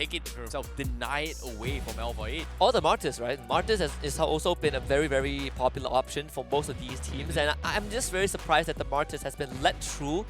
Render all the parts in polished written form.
take it for himself, deny it away from ALVA 8. Or the Martis, right? Martis has also been a very, very popular option for most of these teams, and I'm just very surprised that the Martis has been let through.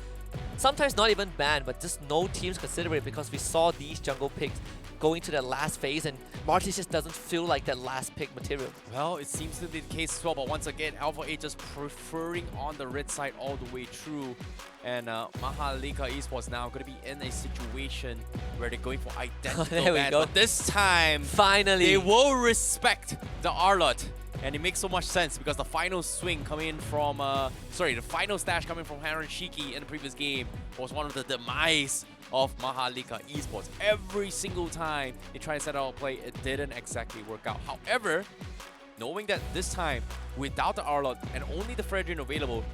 Sometimes not even banned, but just no teams consider it because we saw these jungle picks going to the last phase, and Martis just doesn't feel like that last pick material. Well, it seems to be the case as well, but once again, ALVA 8 just preferring on the red side all the way through. And MHRLK Esports now going to be in a situation where they're going for identical there we ban, go. but this time, finally, they will respect the Arlot. And it makes so much sense because the final swing coming in from, the final stash coming from Haran Shiki in the previous game was one of the demise of MHRLK Esports. Every single time they try to set out a play, it didn't exactly work out. However, knowing that this time, without the Arlot and only the Fredrin available,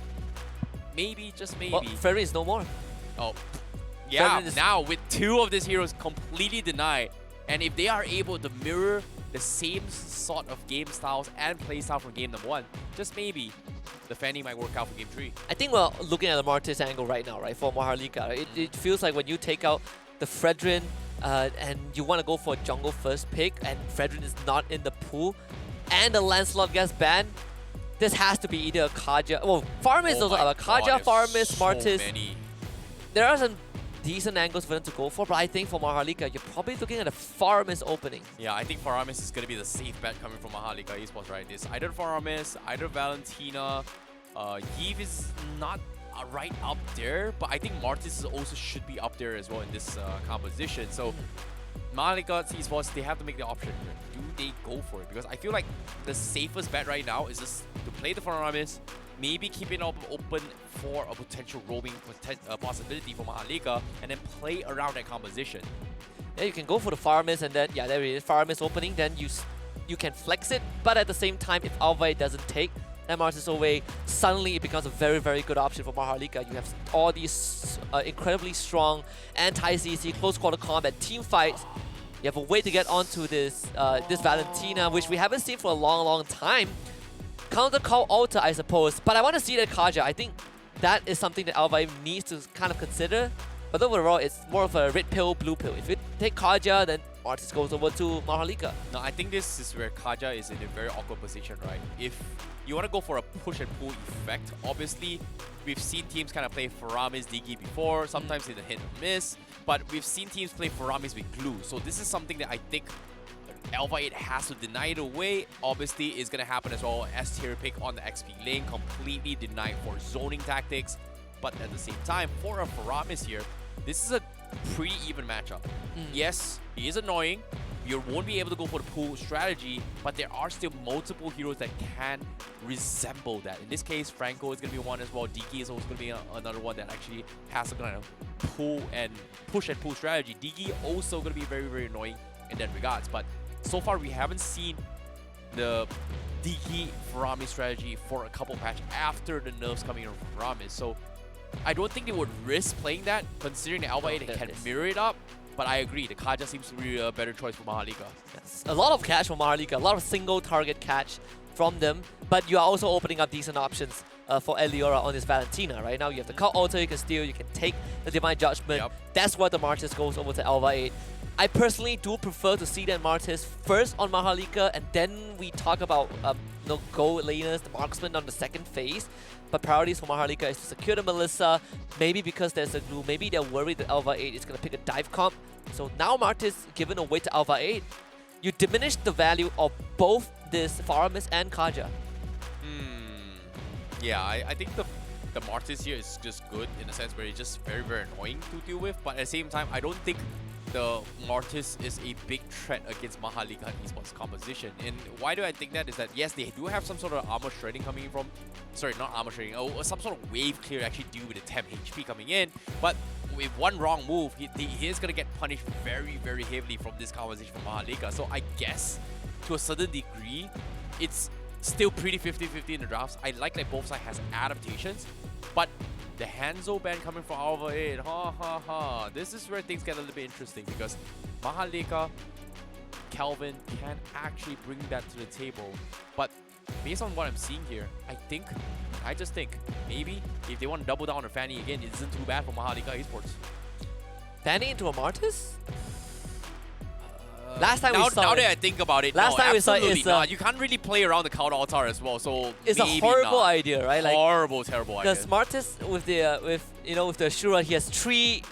maybe, just maybe. Well, Fredrin is no more. Oh, yeah, now with two of these heroes completely denied, and if they are able to mirror the same sort of game styles and play style from game number 1, just maybe the Fanny might work out for game 3. I think we're looking at the Martis angle right now, right, for MHRLK. It feels like when you take out the Fredrin and you want to go for a jungle first pick and Fredrin is not in the pool and the Lancelot gets banned, this has to be either a Kaja. Well, Farmis is also a Kaja, Farmis, Martis. There are some decent angles for them to go for, but I think for MHRLK, you're probably looking at a Farmis opening. Yeah, I think Faramis is going to be the safe bet coming from MHRLK Esports, right? It's either Faramis, either Valentina. Yves is not right up there, but I think Martis also should be up there as well in this composition. So MHRLK Esports, they have to make the option. Do they go for it? Because I feel like the safest bet right now is just to play the Faramis, maybe keep it open for a potential roaming possibility for MHRLK, and then play around that composition. Yeah, you can go for the Farmis and then, yeah, there it is, Farmis opening, then you can flex it, but at the same time, if ALVA doesn't take that Martis away, suddenly it becomes a very, very good option for MHRLK. You have all these incredibly strong anti-CC, close quarter combat, team fights. You have a way to get onto this this Valentina, which we haven't seen for a long, long time. Counter call Alta, I suppose, but I want to see that Kaja. I think that is something that ALVA needs to kind of consider. But overall, it's more of a red pill, blue pill. If you take Kaja, then Martis goes over to MHRLK. No, I think this is where Kaja is in a very awkward position, right? If you want to go for a push and pull effect, obviously, we've seen teams kind of play Faramis, Digi before. Sometimes it's a hit or miss, but we've seen teams play Faramis with glue. So this is something that I think ALVA 8 has to deny it away. Obviously, it's going to happen as well. S-tier pick on the XP lane, completely denied for zoning tactics. But at the same time, for a Faramis here, this is a pretty even matchup. Yes, he is annoying. You won't be able to go for the pool strategy, but there are still multiple heroes that can resemble that. In this case, Franco is going to be one as well. Digi is also going to be another one that actually has a kind of pull and push and pull strategy. Digi also going to be very, very annoying in that regards. But so far, we haven't seen the Digi Faramis strategy for a couple patch after the nerfs coming in from Faramis. So I don't think they would risk playing that, considering the ALVA 8 can mirror it up. But I agree, the Kaja seems to be a better choice for MHRLK. Yes. A lot of catch for MHRLK, a lot of single target catch from them, but you are also opening up decent options for Eliora on this Valentina. Right now, you have the Cult Altar, you can steal, you can take the Divine Judgment. That's where the Martis goes over to ALVA 8. I personally do prefer to see that Martis first on MHRLK, and then we talk about gold laners, the marksman on the second phase. But priorities for MHRLK is to secure the Melissa, maybe because there's a glue, maybe they're worried that ALVA 8 is going to pick a dive comp. So now Martis given away to ALVA 8, you diminish the value of both this Faramis and Kaja. Yeah, I think the Martis here is just good in the sense where it's just very, very annoying to deal with. But at the same time, I don't think the Martis is a big threat against MHRLK Esports composition. And why do I think that is that, yes, they do have some sort of armor shredding coming in from, sorry, not armor shredding, some sort of wave clear actually due with the 10 HP coming in. But with one wrong move, he is going to get punished very, very heavily from this composition from MHRLK. So I guess, to a certain degree, it's still pretty 50-50 in the drafts. I like that both sides has adaptations, but the Hanzo ban coming from ALVA 8, this is where things get a little bit interesting because MHRLK, Calvin can actually bring that to the table. But based on what I'm seeing here, I just think maybe if they want to double down on Fanny again, it isn't too bad for MHRLK Esports. Fanny into a Martis? Last time we saw now it. that I think about it, Last no, time we saw it absolutely is, not. You can't really play around the counter altar as well, so It's a maybe horrible not. idea, right? Like Horrible, terrible idea. the smartest with the with the Shura, he has 3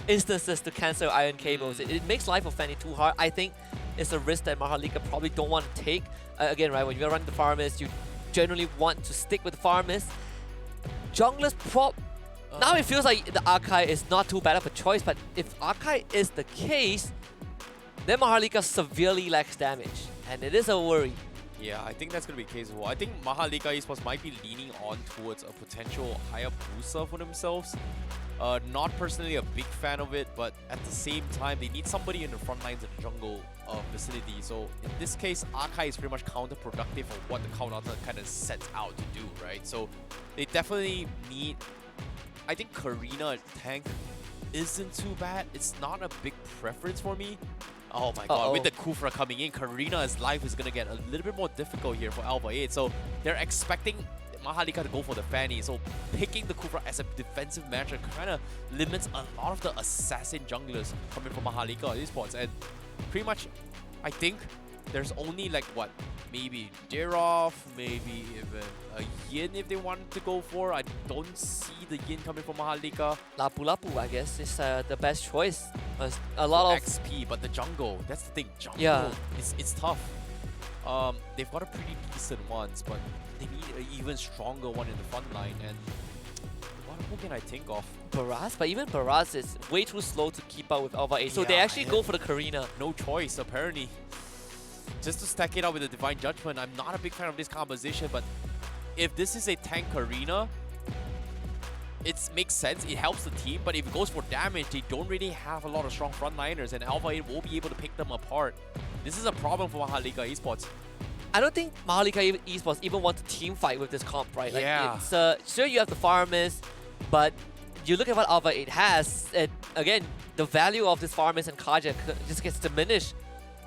instances to cancel iron cables. It makes life of Fanny too hard. I think it's a risk that MHRLK probably don't want to take. Again, right, when you're running the farmers, you generally want to stick with the farmers. Jungler's prop. Now it feels like the Arkai is not too bad of a choice, but if Arkai is the case, then MHRLK severely lacks damage, and it is a worry. Yeah, I think that's going to be the case as well. I think MHRLK Esports might be leaning on towards a potential higher booster for themselves. Not personally a big fan of it, but at the same time, they need somebody in the front lines of the jungle vicinity. So in this case, Arkai is pretty much counterproductive for what the counter kind of sets out to do, right? So they definitely need... I think Karina tank isn't too bad. It's not a big preference for me. Oh my god, with the Kufra coming in, Karina's life is going to get a little bit more difficult here for ALVA 8. So they're expecting MHRLK to go for the Fanny. So picking the Kufra as a defensive matchup kind of limits a lot of the assassin junglers coming from MHRLK Esports. And pretty much, I think there's only like what? Maybe Derov, maybe even a Yin if they wanted to go for. I don't see the Yin coming from MHRLK. Lapu Lapu, I guess, is the best choice. A lot of XP, but the jungle, that's the thing. Jungle, yeah, it's tough. They've got a pretty decent ones, but they need an even stronger one in the front line. And what can I think of? Baraz, but even Baraz is way too slow to keep up with ALVA 8. So Yeah, they actually go for the Karina. No choice, apparently. Just to stack it out with the Divine Judgment, I'm not a big fan of this composition, but if this is a tank Karina, it makes sense. It helps the team, but if it goes for damage, they don't really have a lot of strong frontliners, and ALVA 8 will be able to pick them apart. This is a problem for MHRLK Esports. I don't think MHRLK Esports even want to team fight with this comp, right? Like Yeah. It's, sure, you have the farmers, but you look at what ALVA 8 has, and again, the value of this farmers and Kaja just gets diminished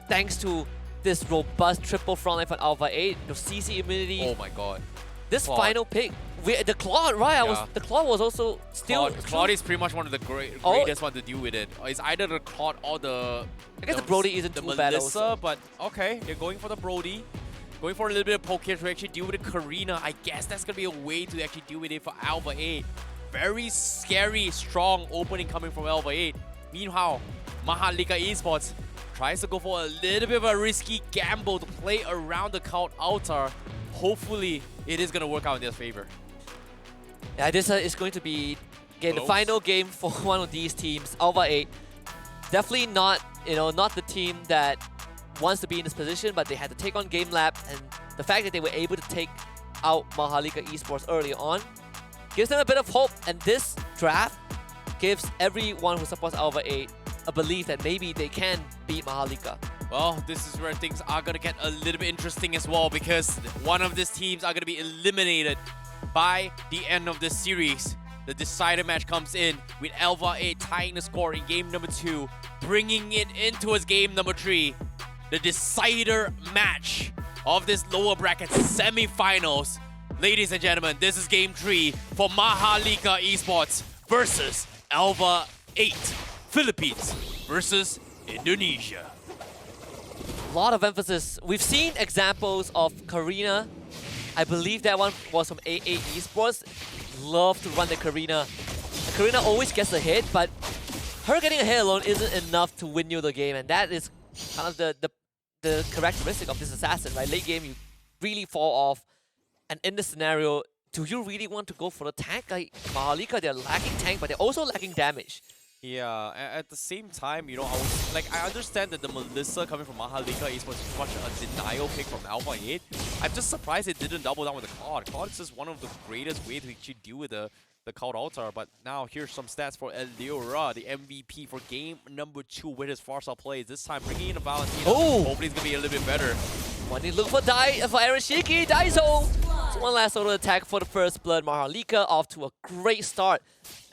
thanks to this robust triple frontline from ALVA 8, the CC immunity. Oh my god. This Claude. final pick, the Claude, right? Yeah. The Claude was also still. Claude is pretty much one of the greatest one to deal with it. It's either the Claude or the... I guess the Brody isn't the too bad Melissa, also. but okay, they're going for the Brody. Going for a little bit of poke here to actually deal with the Karina. I guess that's going to be a way to actually deal with it for ALVA 8. Very scary, strong opening coming from ALVA 8. Meanwhile, MHRLK Esports tries to go for a little bit of a risky gamble to play around the Count Altar. Hopefully, it is going to work out in their favor. Yeah, this is going to be, again, the Close. final game for one of these teams. ALVA 8, definitely not, not the team that wants to be in this position, but they had to take on GameLab, and the fact that they were able to take out MHRLK Esports early on gives them a bit of hope, and this draft gives everyone who supports ALVA 8 a belief that maybe they can beat MHRLK. Well, this is where things are going to get a little bit interesting as well, because one of these teams are going to be eliminated by the end of this series. The decider match comes in with ALVA 8 tying the score in game number 2, bringing it into its game number 3. The decider match of this lower bracket semi-finals. Ladies and gentlemen, this is game 3 for MHRLK Esports versus ALVA 8. Philippines versus Indonesia. A lot of emphasis. We've seen examples of Karina. I believe that one was from AA Esports. Love to run the Karina. Karina always gets a hit, but her getting a hit alone isn't enough to win you the game, and that is kind of the characteristic of this assassin, right? Late game, you really fall off, and in this scenario, do you really want to go for the tank? Like MHRLK, they're lacking tank, but they're also lacking damage. Yeah, at the same time, I understand that the Melissa coming from MHRLK is much a denial pick from ALVA 8. I'm just surprised it didn't double down with the Claude. Claude is just one of the greatest ways to actually deal with the Cloud Altar. But now here's some stats for Eliora, the MVP for game number 2 with his Farsa plays. This time bringing in a Valentina. Oh! Hopefully it's going to be a little bit better. When you look for Aaron Shiki, Daiso! So one last auto attack for the first blood. MHRLK off to a great start.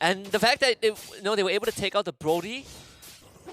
And the fact that they were able to take out the Brody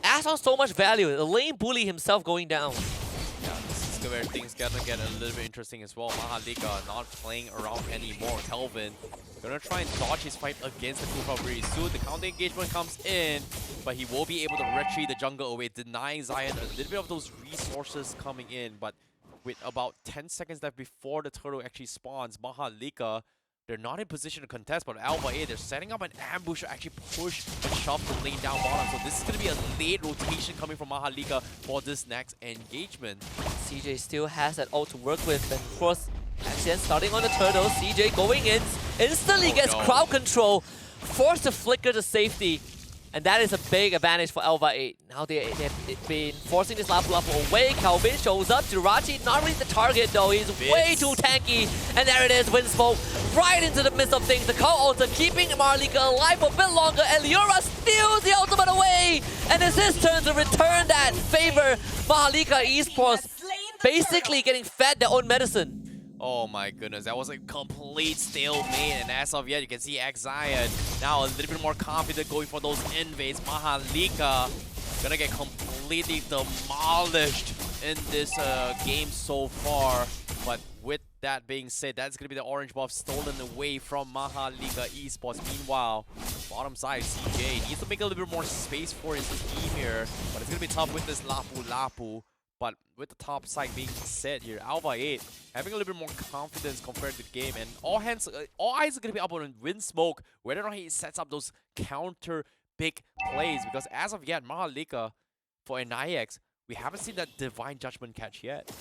adds on so much value. The lane bully himself going down. Yeah, this is where things gonna get a little bit interesting as well. MHRLK not playing around anymore. Kelvin gonna try and dodge his fight against the Tupai very soon. The counter engagement comes in, but he will be able to retreat the jungle away, denying Zion a little bit of those resources coming in. But with about 10 seconds left before the turtle actually spawns, MHRLK, they're not in position to contest, but ALVA, they're setting up an ambush to actually push and shove the lane down bottom. So this is going to be a late rotation coming from MHRLK for this next engagement. CJ still has that ult to work with, and of course, Axian starting on the turtle. CJ going in, instantly gets crowd control, forced to flicker to safety. And that is a big advantage for ALVA. Now they've been forcing this Lapu away. Calvin shows up. Jirachi not really the target though. He's way too tanky. And there it is. Windsmoke right into the midst of things. The call ultra keeping MHRLK alive for a bit longer. Eliora steals the ultimate away. And it's his turn to return that favor. MHRLK Esports basically getting fed their own medicine. Oh my goodness, that was a complete stalemate, and as of yet, you can see Zion now a little bit more confident going for those invades. MHRLK gonna get completely demolished in this game so far. But with that being said, that's gonna be the orange buff stolen away from MHRLK Esports. Meanwhile, bottom side, CJ needs to make a little bit more space for his team here, but it's gonna be tough with this Lapu. But with the top side being set here, ALVA having a little bit more confidence compared to the game, and all eyes are going to be up on Windsmoke, whether or not he sets up those counter big plays, because as of yet, MHRLK for NIX, we haven't seen that Divine Judgment catch yet.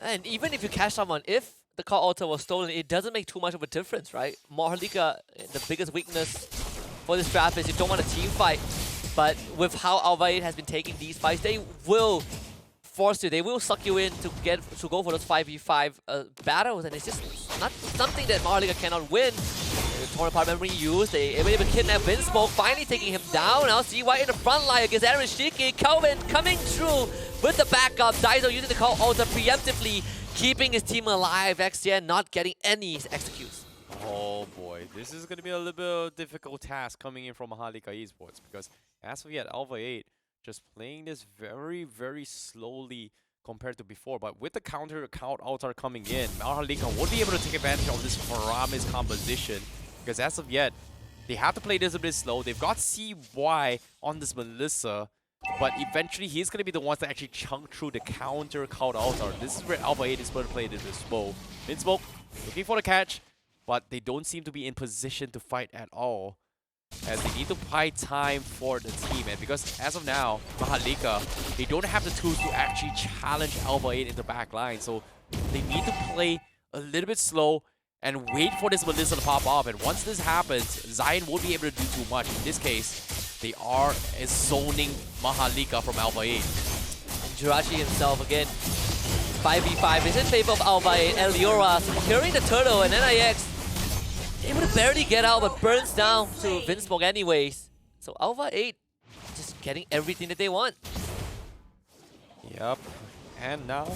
And even if you catch someone, if the call altar was stolen, it doesn't make too much of a difference, right? MHRLK, the biggest weakness for this draft is you don't want a team fight, but with how ALVA has been taking these fights, they will force you. They will suck you in to go for those 5v5 battles, and it's just not something that MHRLK cannot win. Torn apart memory used. They were able to kidnap Windsmoke, finally taking him down. Now CY in the front line against Shiki. Kelvin coming through with the backup. Daiso using the call ultra preemptively, keeping his team alive. XTN not getting any executes. Oh boy, this is going to be a little bit of a difficult task coming in from MHRLK Esports, because as of yet, ALVA just playing this very, very slowly compared to before. But with the counter altar coming in, MHRLK won't be able to take advantage of this Faramis composition, because as of yet, they have to play this a bit slow. They've got CY on this Melissa, but eventually he's going to be the ones that actually chunk through the counter altar. This is where ALVA is going to play this slow. Windsmoke looking for the catch, but they don't seem to be in position to fight at all, as they need to buy time for the team. And because as of now, MHRLK, they don't have the tools to actually challenge ALVA into back line. So they need to play a little bit slow and wait for this Melissa to pop off. And once this happens, Zion won't be able to do too much. In this case, they are zoning MHRLK from ALVA. And Jirachi himself again, 5v5 is in favor of ALVA. Eliora securing the turtle, and NIX able to barely get out, but burns down to Windsmoke anyways. So ALVA just getting everything that they want. Yep. And now,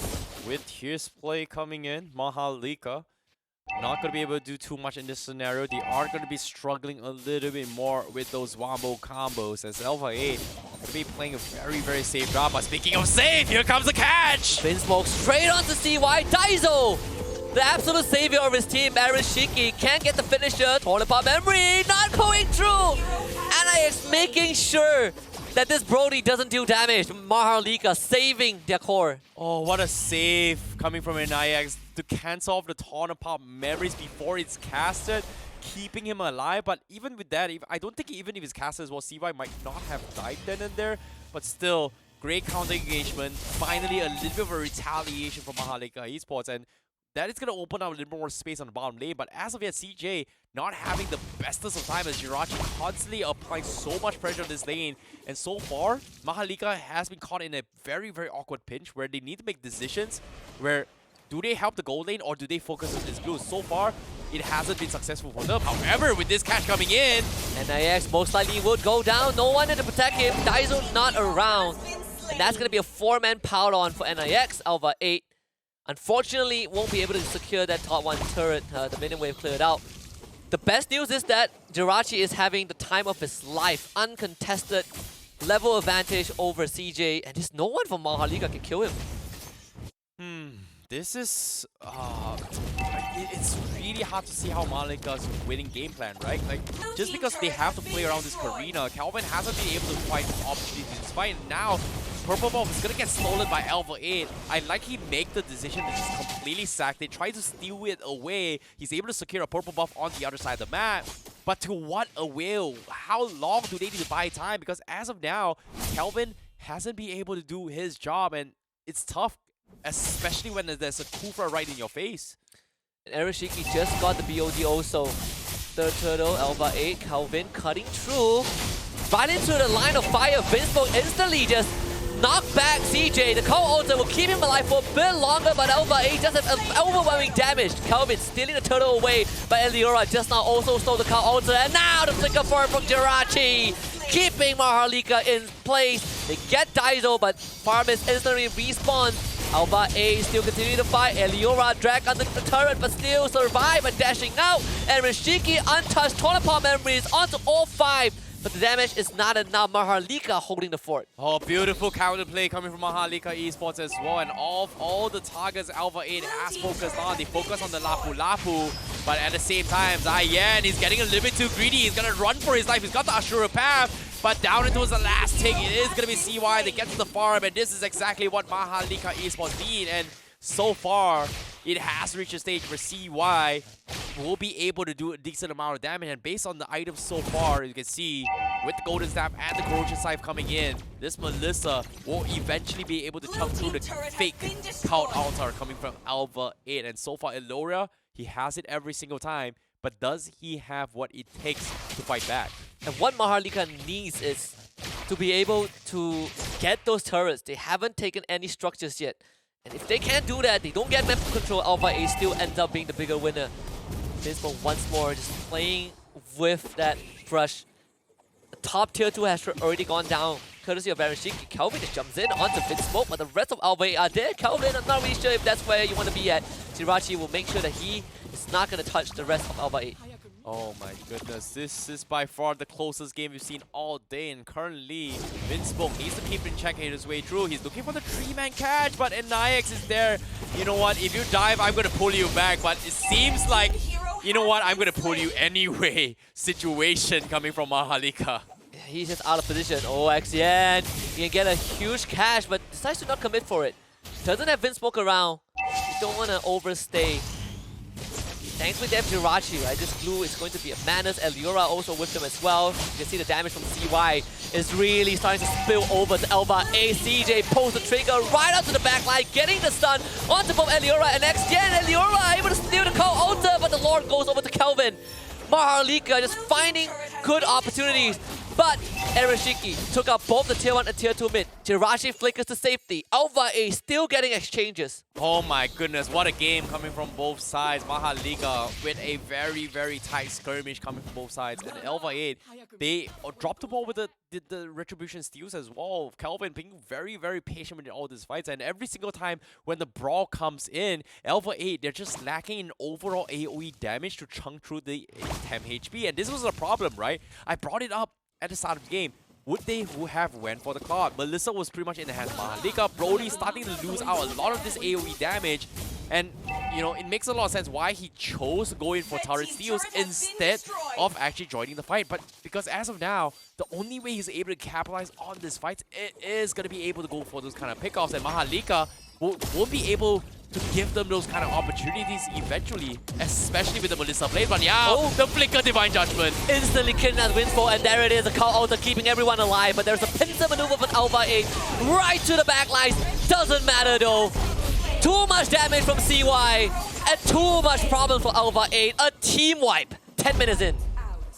with his play coming in, MHRLK not going to be able to do too much in this scenario. They are going to be struggling a little bit more with those wombo combos, as ALVA going to be playing a very, very safe job. But speaking of safe, here comes the catch! Windsmoke straight onto CY. Daiso, the absolute savior of his team, Shiki, can't get the finisher. Torn apart memory, not going through. NIX making sure that this Brody doesn't do damage. MHRLK saving their core. Oh, what a save coming from NIX to cancel off the torn apart memories before it's casted, keeping him alive. But even with that, I don't think even if it's casted as well, CY might not have died then and there. But still, great counter engagement. Finally, a little bit of a retaliation from MHRLK Esports, and that is going to open up a little more space on the bottom lane. But as of yet, CJ not having the bestest of time, as Jirachi constantly applying so much pressure on this lane. And so far, MHRLK has been caught in a very, very awkward pinch where they need to make decisions where do they help the gold lane or do they focus on this blue? So far, it hasn't been successful for them. However, with this catch coming in, NIX most likely would go down. No one in to protect him. Daiso not around. And that's going to be a 4-man power on for NIX. ALVA unfortunately won't be able to secure that top 1 turret. The minion wave cleared out. The best news is that Jirachi is having the time of his life. Uncontested level advantage over CJ. And just no one from MHRLK can kill him. This is it's really hard to see how Malika's winning game plan, right? Like, just because they have to play around this Karina, Calvin hasn't been able to find opportunities in this fight. And now, Purple Buff is gonna get stolen by ALVA 8. I like he make the decision to just completely sack. They try to steal it away. He's able to secure a Purple Buff on the other side of the map. But to what avail? How long do they need to buy time? Because as of now, Calvin hasn't been able to do his job, and it's tough, especially when there's a Kufra right in your face. And Ereshiki just got the BOD also. Third turtle, ALVA 8, Calvin cutting through. Right into the line of fire. Vinsmoke instantly just knocked back CJ. The cold ultra will keep him alive for a bit longer, but ALVA 8 does have overwhelming damage. Calvin stealing the turtle away, but Eliora just now also stole the cold ultra. And now the flicker forward from Jirachi, keeping MHRLK in place. They get Daiso, but Farmis instantly respawns. ALVA 8 still continuing to fight. Eliora dragged under the turret, but still survive and dashing out. And Rishiki untouched Tonopon memories onto all 5. But the damage is not enough. MHRLK holding the fort. Oh, beautiful counterplay coming from MHRLK Esports as well. And all the targets ALVA 8 has focused on. They focus on the Lapu Lapu. But at the same time, Zayan is getting a little bit too greedy. He's going to run for his life. He's got the Ashura path. But down into the last tick, it is going to be CY. They get to the farm, and this is exactly what MHRLK Esports need. And so far, it has reached a stage where CY will be able to do a decent amount of damage. And based on the items so far, you can see with the Golden Staff and the Corrosion Scythe coming in, this Melissa will eventually be able to chunk through the fake Cult Altar coming from ALVA 8. And so far, Eloria, he has it every single time. But does he have what it takes to fight back? And what MHRLK needs is to be able to get those turrets. They haven't taken any structures yet. And if they can't do that, they don't get map control, ALVA 8 still ends up being the bigger winner. Vinsmoke once more just playing with that brush. The top tier 2 has already gone down, courtesy of Ereshiki. Calvin just jumps in onto Vinsmoke, but the rest of ALVA 8 are there. Calvin, I'm not really sure if that's where you want to be at. Jirachi will make sure that he is not going to touch the rest of ALVA 8. Oh my goodness, this is by far the closest game we've seen all day, and currently Vinsmoke needs to keep in check his way through. He's looking for the 3-man catch, but Nix is there. You know what, if you dive, I'm going to pull you back, but it seems like, you know what, I'm going to pull you anyway situation coming from MHRLK. He's just out of position. Oh, XN, he can get a huge catch, but decides to not commit for it. Doesn't have Vinsmoke around. You don't want to overstay. Thankfully, they have Jirachi, right? This blue is going to be a menace. Eliora also with them as well. You can see the damage from CY is really starting to spill over to ALVA 8. CJ pulls the trigger right up to the back line, getting the stun onto both Eliora and XN. Eliora able to steal the call altar, but the Lord goes over to Kelvin. MHRLK just finding good opportunities. But Ereshiki took out both the tier 1 and tier 2 mid. Jirachi flickers to safety. ALVA 8 still getting exchanges. Oh my goodness, what a game coming from both sides. MHRLK with a very, very tight skirmish coming from both sides. And ALVA 8, they dropped the ball with the Retribution steals as well. Kelvin being very, very patient with all these fights. And every single time when the brawl comes in, ALVA 8, they're just lacking in overall AoE damage to chunk through the 10 HP. And this was a problem, right? I brought it up at the start of the game. Would they have went for the cloud? Melissa was pretty much in the hands of MHRLK. Brody starting to lose out a lot of this AoE damage. And, you know, it makes a lot of sense why he chose to go in for turret steals instead of actually joining the fight. But because as of now, the only way he's able to capitalize on this fight, it is going to be able to go for those kind of pickoffs. And MHRLK won't be able to give them those kind of opportunities eventually, especially with the Melissa blade. But yeah, the flicker Divine Judgment. Instantly killing that Winsfall, and there it is, a call altar keeping everyone alive. But there's a pincer maneuver from ALVA 8 right to the back lines. Doesn't matter though. Too much damage from CY and too much problem for ALVA 8. A team wipe 10 minutes in.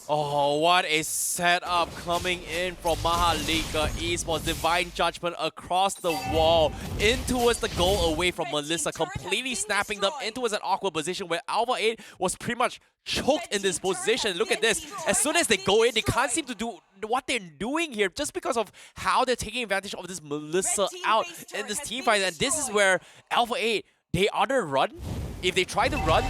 Oh, what a setup coming in from MHRLK Esports. Divine Judgment across the wall, in towards the goal away from Melissa, completely snapping them into an awkward position where ALVA 8 was pretty much choked in this position. Look at this. As soon as they go in, they can't seem to do what they're doing here just because of how they're taking advantage of this Melissa out in this team fight. And this is where ALVA 8, they either run. If they try to run,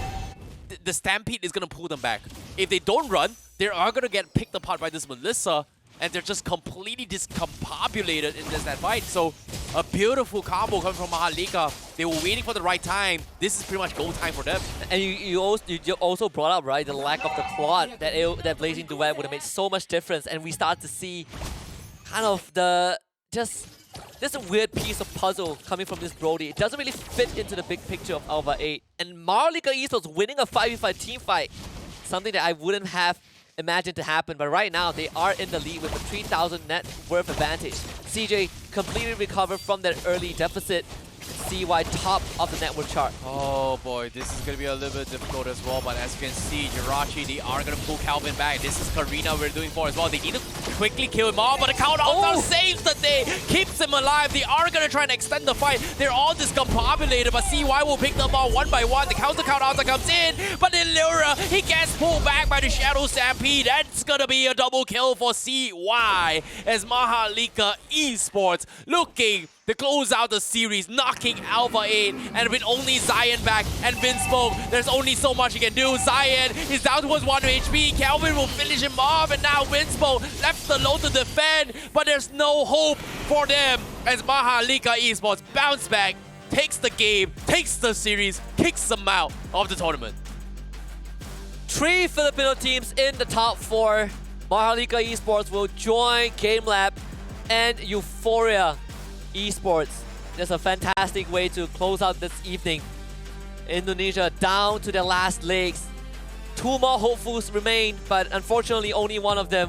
the Stampede is going to pull them back. If they don't run, they are going to get picked apart by this Melissa, and they're just completely discombobulated in that fight. So A beautiful combo coming from MHRLK. They were waiting for the right time. This is pretty much go time for them. And you also brought up, right, the lack of the quad. That Blazing Duet would have made so much difference. And we start to see kind of there's a weird piece of puzzle coming from this Brody. It doesn't really fit into the big picture of ALVA 8. And MHRLK Esports winning a 5v5 team fight, something that I wouldn't have imagined to happen. But right now, they are in the lead with a 3,000 net worth advantage. CJ completely recovered from that early deficit. CY top of the network chart. Oh boy, this is going to be a little bit difficult as well, but as you can see, Jirachi, they are going to pull Calvin back. This is Karina we're doing for as well. They need to quickly kill him off, but the count-out saves the day, keeps him alive. They are going to try and extend the fight. They're all discombobulated, but CY will pick them off one by one. The count-out comes in, but Illura, he gets pulled back by the Shadow Stampede. That's going to be a double kill for CY as MHRLK Esports looking to close out the series, knocking ALVA 8, and with only Zion back and Vinsmoke, there's only so much he can do. Zion is down towards 1 HP, Calvin will finish him off, and now Vinsmoke left alone to defend, but there's no hope for them as MHRLK Esports bounce back, takes the game, takes the series, kicks them out of the tournament. 3 Filipino teams in the top 4. MHRLK Esports will join GameLab and Euphoria Esports. That's a fantastic way to close out this evening. Indonesia down to their last legs. 2 more hopefuls remain, but unfortunately only one of them